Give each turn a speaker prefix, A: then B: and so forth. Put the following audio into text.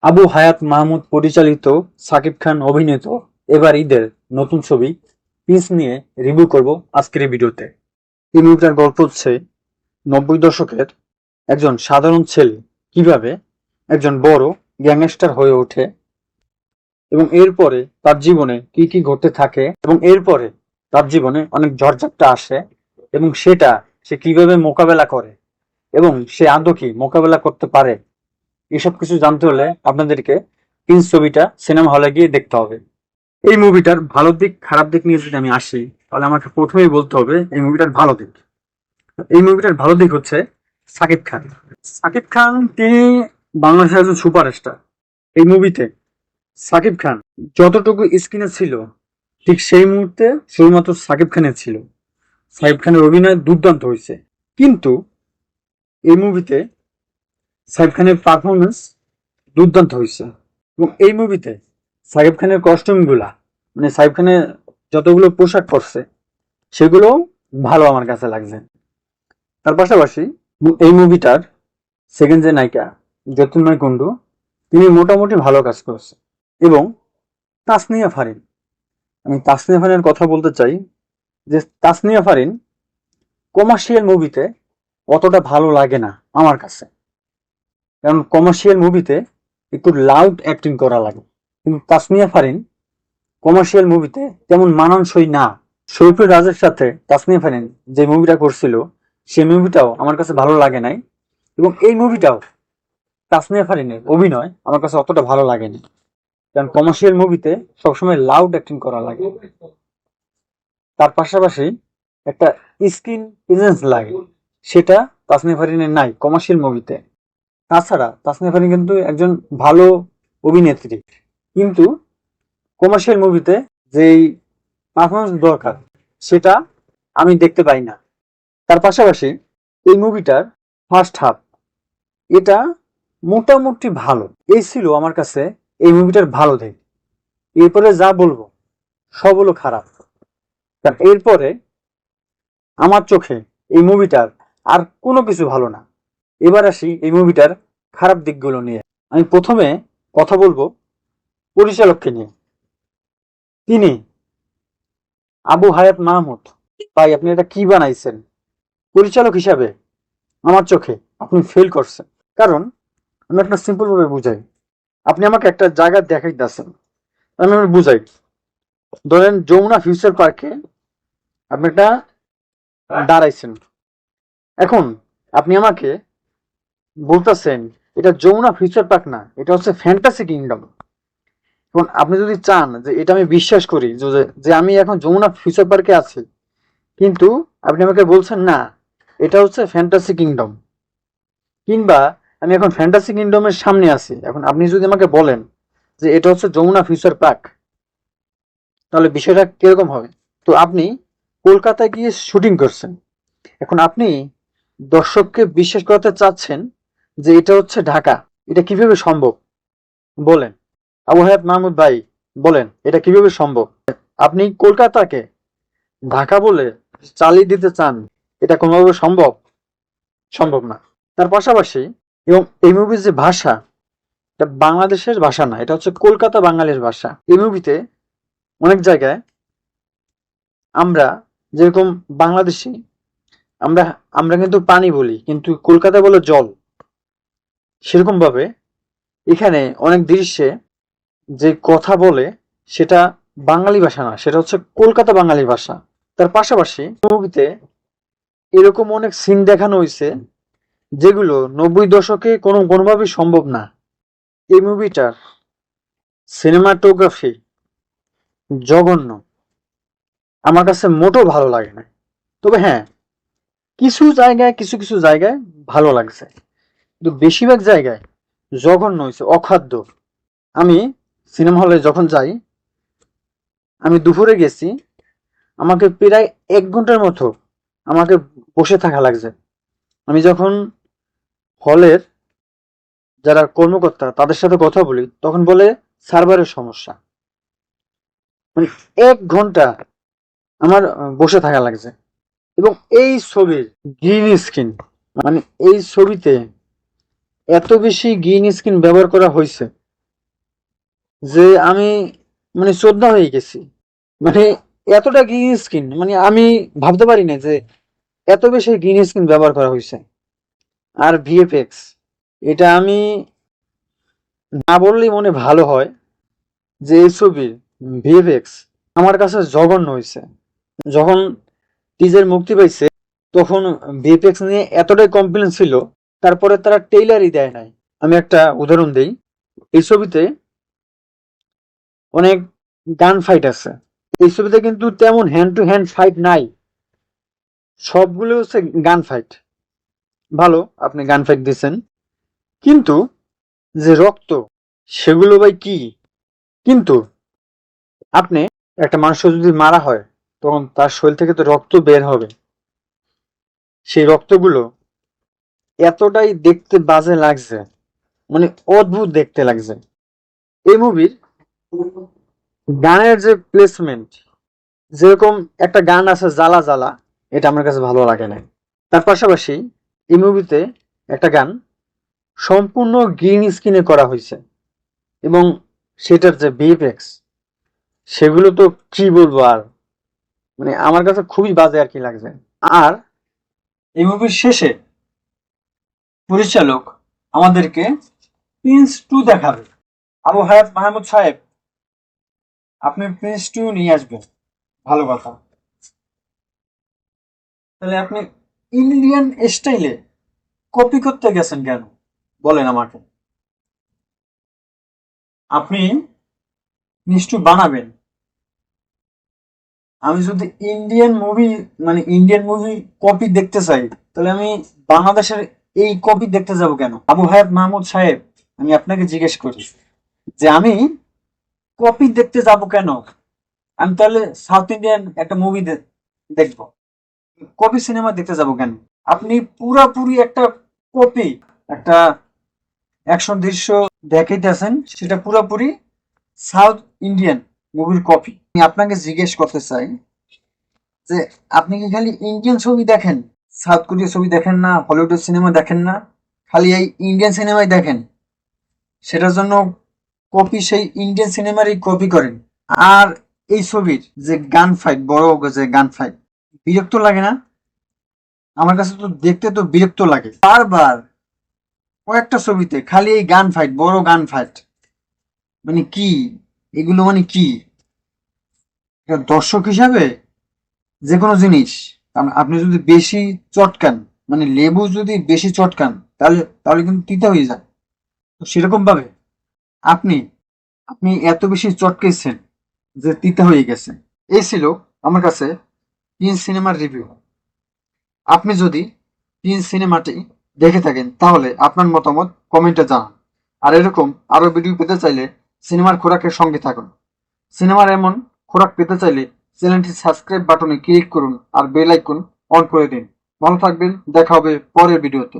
A: আবু হায়াত মাহমুদ পরিচালিত, শাকিব খান অভিনীত এবার ঈদের নতুন ছবি পিস নিয়ে রিভিউ করব আজকের এই ভিডিওতে। এই মুভিটার গল্প হচ্ছে 90 দশকের একজন সাধারণ ছেলে কিভাবে একজন বড় গ্যাংস্টার হয়ে ওঠে এবং এরপরে তার জীবনে কি কি ঘটতে থাকে এবং এরপরে তার জীবনে অনেক ঝড়ঝাপটা আসে এবং সেটা সে কিভাবে মোকাবেলা করে এবং সে আদৌ কি মোকাবেলা করতে পারে, এসব কিছু জানতে হলে আপনাদেরকে প্রিন্স ছবিটা সিনেমা হলে গিয়ে দেখতে হবে। এই মুভিটার ভালো দিক খারাপ দিক নিয়ে যদি আমি আসি, তাহলে আমাকে প্রথমেই বলতে হবে এই মুভিটার ভালো দিক। এই মুভিটার ভালো দিক হচ্ছে সাকিব খান। সাকিব খান তিনি বাংলাদেশের একজন সুপারস্টার। এই মুভিতে সাকিব খান যতটুকু স্ক্রিনে ছিল ঠিক সেই মুহূর্তে শুধুমাত্র সাকিব খানের ছিল। সাকিব খানের অভিনয় দুর্দান্ত হয়েছে, কিন্তু এই মুভিতে সাকিব খানের পারফরমেন্স দুর্দান্ত হয়েছে এবং এই মুভিতে সাকিব খানের কস্টিউম গুলা, মানে সাকিব খানের যতগুলো পোশাক পরছে সেগুলো ভালো আমার কাছে লাগছে। তার পাশাপাশি এই মুভিটার সেকেন্ড যে নায়িকা জ্যোতির্ময় কুণ্ডু, তিনি মোটামুটি ভালো কাজ করেছে। এবং তাসনিয়া ফারিন, আমি তাসনিয়া ফারিনের কথা বলতে চাই যে তাসনিয়া ফারিন কমার্শিয়াল মুভিতে অতটা ভালো লাগে না আমার কাছে, কারণ কমার্শিয়াল মুভিতে একটু লাউড অ্যাক্টিং করা লাগে, কিন্তু তাসনিয়া ফারিন কমার্শিয়াল মুভিতে তেমন মানানসই না। সৈফুর রাজের সাথে তাসনিয়া ফারিন যে মুভিটা করছিল সেই মুভিটাও আমার কাছে ভালো লাগে নাই, এবং এই মুভিটাও তাসনিয়া ফারিনের অভিনয় আমার কাছে অতটা ভালো লাগেনি, কারণ কমার্শিয়াল মুভিতে সবসময় লাউড অ্যাক্টিং করা লাগে। তার পাশাপাশি একটা স্ক্রিন প্রেজেন্স লাগে, সেটা তাসনিয়া ফারিনের নাই কমার্শিয়াল মুভিতে। তাছাড়া তাসনিয়া ফারিন কিন্তু একজন ভালো অভিনেত্রী, কিন্তু কমার্শিয়াল মুভিতে যেই পারফরমেন্স দরকার সেটা আমি দেখতে পাই না। তার পাশাপাশি এই মুভিটার ফার্স্ট হাফ এটা মোটামুটি ভালো, এই ছিল আমার কাছে এই মুভিটার ভালো দিক। এরপরে যা বলবো সব হলো খারাপ, কারণ এরপরে আমার চোখে এই মুভিটার আর কোনো কিছু ভালো না। এবার আসি এই মুভিটার খারাপ দিকগুলো নিয়ে। আমি প্রথমে কথা বলবো পরিচালককে নিয়ে। তিনি আবু হায়াত মাহমুদ, ভাই আপনি এটা কি বানাইছেন? পরিচালক হিসাবে আমার চোখে আপনি ফেল করছেন। কারণ আমি একটা সিম্পল ভাবে বুঝাই, আপনি আমাকে একটা জায়গা দেখাইতেছেন, আমি বুঝাই। ধরেন যমুনা ফিউচার পার্কে আপনি একটা দাঁড়াইছেন, এখন আপনি আমাকে বলতেছেন এটা যমুনা ফিউচার পার্ক না, এটা হচ্ছে ফ্যান্টাসি কিংডম। এখন আপনি যদি চান যে এটা আমি বিশ্বাস করি যে আমি এখন যমুনা ফিউচার পার্কে আছি, কিন্তু আপনি আমাকে বলছেন না এটা হচ্ছে ফ্যান্টাসি কিংডম, কিংবা আমি এখন ফ্যান্টাসি কিংডমের সামনে আছি, এখন আপনি যদি আমাকে বলেন যে এটা হচ্ছে যমুনা ফিউচার পার্ক, তাহলে বিষয়টা কিরকম হবে? তো আপনি কলকাতায় গিয়ে শুটিং করছেন, এখন আপনি দর্শককে বিশ্বাস করাতে চাচ্ছেন যে এটা হচ্ছে ঢাকা। এটা কিভাবে সম্ভব বলেন? আবু হায়াত মাহমুদ ভাই বলেন এটা কিভাবে সম্ভব? আপনি কলকাতাকে ঢাকা বলে চালিয়ে দিতে চান, এটা কোনোভাবে সম্ভব? সম্ভব না। তার পাশাপাশি এবং এই মুভির যে ভাষা, এটা বাংলাদেশের ভাষা না, এটা হচ্ছে কলকাতা বাঙালির ভাষা। এই মুভিতে অনেক জায়গায় আমরা যেরকম বাংলাদেশি, আমরা আমরা কিন্তু পানি বলি, কিন্তু কলকাতায় বলে জল। সেরকম ভাবে এখানে অনেক দৃশ্যে যে কথা বলে সেটা বাঙালি ভাষা না, সেটা হচ্ছে কলকাতা বাঙালি ভাষা। তার পাশাপাশি মুভিতে এরকম অনেক সিন দেখানো হয়েছে যেগুলো 90 দশকে কোনোভাবেই সম্ভব না। এই মুভিটার সিনেমাটোগ্রাফি জঘন্য, আমার কাছে মোটেও ভালো লাগে না। তবে হ্যাঁ, কিছু জায়গায় কিছু কিছু জায়গায় ভালো লাগছে, কিন্তু বেশিরভাগ জায়গায় জঘন্য হয়েছে, অখাদ্য। আমি সিনেমা হলে যখন যাই, আমি দুপুরে গেছি, আমাকে প্রায় 1 ঘন্টার মতো আমাকে বসে থাকা লাগছে। আমি যখন হলের যারা কর্মকর্তা তাদের সাথে কথা বলি, তখন বলে সার্ভারের সমস্যা। মানে 1 ঘন্টা আমার বসে থাকা লাগছে। এবং এই ছবির গ্রিন স্ক্রিন, মানে এই ছবিতে এত বেশি গ্রিন স্ক্রিন ব্যবহার করা হয়েছে যে আমি মানে শ্রদ্ধা হয়ে গেছি। মানে এতটা গ্রিন স্ক্রিন মানে আমি ভাবতে পারি না যে এত বেশি গ্রিন স্ক্রিন ব্যবহার করা হয়েছে। আর ভিএফএক্স, এটা আমি না বললেই মনে ভালো হয় যে এই ছবির ভিএফএক্স আমার কাছে জঘন্য হয়েছে। যখন টিজার মুক্তি পাইছে তখন ভিএফএক্স নিয়ে এতটাই কমপ্লেন ছিল, তারপরে তারা টেইলারই দেয় নাই। আমি একটা উদাহরণ দেই, এই ছবিতে অনেক গান ফাইট আছে। এই ছবিতে কিন্তু তেমন হ্যান্ড টু হ্যান্ড ফাইট নাই, সবগুলো হচ্ছে গান ফাইট। ভালো, আপনি গান ফাইট দিচ্ছেন, কিন্তু যে রক্ত, সেগুলো ভাই কি? কিন্তু আপনি একটা মানুষকে যদি মারা হয় তখন তার শরীর থেকে তো রক্ত বের হবে, সেই রক্তগুলো এতটাই দেখতে বাজে লাগছে, মানে অদ্ভুত দেখতে লাগছে। এই মুভির গানের যে প্লেসমেন্ট, যেরকম একটা গান আছে জ্বালা জ্বালা, এটা আমার কাছে ভালো লাগে না। তার পাশাপাশি এই মুভিতে একটা গান সম্পূর্ণ গ্রিন স্ক্রিনে করা হয়েছে, এবং সেটার যে ভিএফএক্স, সেগুলো তো কি বলবো আর, মানে আমার কাছে খুবই বাজে আর কি লাগছে। আর এই মুভির শেষে পরিচালক আমাদেরকে প্রিন্স টু দেখাবে। আবু হায়াত মাহমুদ সাহেব, আপনি প্রিন্স টু নিয়ে আসবেন, ভালো কথা। তাহলে আপনি ইন্ডিয়ান স্টাইলে কপি করতে গেছেন কেন বলেন আমাকে? আপনি প্রিন্স টু বানাবেন, আমি যদি ইন্ডিয়ান মুভি মানে ইন্ডিয়ান মুভি কপি দেখতে চাই, তাহলে আমি বাংলাদেশের এই কপি দেখতে যাব কেন? আবু হায়াত মাহমুদ সাহেব, আমি আপনাকে জিজ্ঞেস করি যে আমি কপি দেখতে যাব কেন? আমি তাহলে সাউথ ইন্ডিয়ান একটা মুভি দেখবো, কপি সিনেমা দেখতে যাব কেন? আপনি পুরাপুরি একটা কপি, একটা অ্যাকশন দৃশ্য দেখাইতেছেন, সেটা পুরাপুরি সাউথ ইন্ডিয়ান মুভির কপি। আমি আপনাকে জিজ্ঞেস করতে চাই যে আপনি কি খালি ইন্ডিয়ান ছবি দেখেন, সাউথ কোরিয়ার ছবি দেখেন না, হলিউডের সিনেমা দেখেন না, খালি এই ইন্ডিয়ান সিনেমাই দেখেন, সেটার জন্য কপি সেই ইন্ডিয়ান সিনেমারই কপি করেন? আর এই ছবির যে গান ফাইট, বড় যে গান ফাইট, বিরক্ত লাগে না? আমার কাছে তো দেখতে তো বিরক্ত লাগে, বারবার কয়েকটা ছবিতে খালি এই গান ফাইট, বড় গান ফাইট, মানে কি এগুলো? মানে কি একটা দর্শক হিসাবে যে কোনো জিনিস আপনি যদি বেশি চটকান, মানে লেবু যদি বেশি চটকান, তাহলে তাহলে কিন্তু তিতা হয়ে যায়। তো সেরকম ভাবে আপনি আপনি এত বেশি চটকেছেন যে তিতা হয়ে গেছে। এই ছিল আমার কাছে প্রিন্স সিনেমার রিভিউ। আপনি যদি প্রিন্স সিনেমাটি দেখে থাকেন তাহলে আপনার মতামত কমেন্টে জানান। আর এরকম আরো ভিডিও পেতে চাইলে সিনেমার খোরাকের সঙ্গে থাকুন। সিনেমার এমন খোরাক পেতে চাইলে চ্যানেলটি সাবস্ক্রাইব বাটনে ক্লিক করুন আর বেল আইকন অন করে দিন। ভালো থাকবেন, দেখা হবে পরের ভিডিওতে।